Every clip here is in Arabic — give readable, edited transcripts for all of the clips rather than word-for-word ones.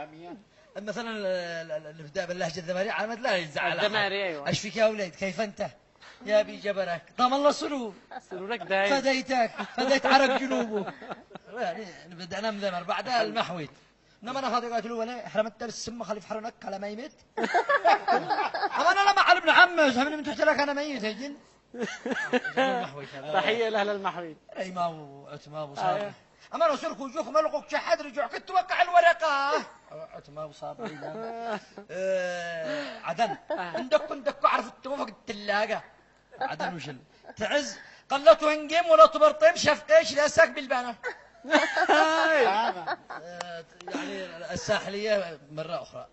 العامية؟ مثلا الابداع باللهجه الذماريه عمد لا يزعل الذماري ايوه. ايش فيك يا ولد كيف انت؟ يا بي جبرك ضم الله سرور سرورك دايم. فديت عرق جنوبه. يعني بدأنا مذمر بعدها المحويت. انما انا خاطر قالت له ولا حرمت بالسم خليف حرنك على ما يمت. اما انا لما على ابن عمه من تحت لك انا ميت يا جن. تحيه لاهل المحويت. اي ما هو عتمه وصابر. اما رسولك وجوك ملقوك شحد رجوع كنت توقع الورقه. عتمه وصابر. عدن عندك اعرف التوفق الثلاجه. عدن وشل تعز قلته هنجم ولا تبرطم شاف ايش لاساك بالبانه. يعني الساحليه مره اخرى.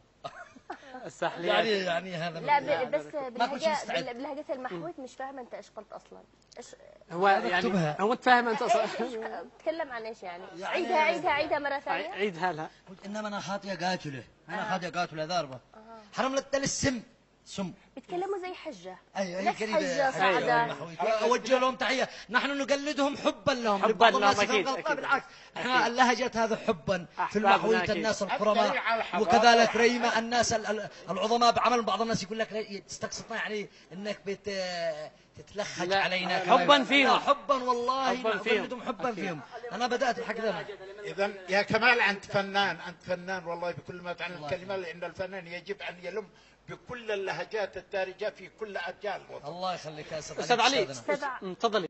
الساحليه يعني هذا لا بس بلهجة المحويت مش فاهمه انت ايش قلت اصلا. ايش هو يعني هو انت فاهم انت اصلا تتكلم عن ايش يعني؟ عيدها مره ثانيه. عيدها لها. انما انا خاطيه قاتله ضاربه. حرم لك السم سم. بيتكلموا زي حجه. ايوه نفس حجه سعدة. اوجه لهم تحيه. نحن نقلدهم حبا لهم. حبا لهم اكيد. بالعكس احنا اللهجات هذا حبا في المحويت الناس الكرماء وكذلك ريمه الناس العظماء بعمل بعض الناس يقول لك تستقصدنا يعني انك تتلخج علينا حبا فيهم. حبا والله نقلدهم حبا فيهم. انا بدات الحق ذا. اذا يا كمال انت فنان والله بكل ما تعني الكلمه، لان الفنان يجب ان يلم بكل اللهجات الدارجه في كل اجيال الوطن. الله يخليك يا استاذ علي. تفضلي.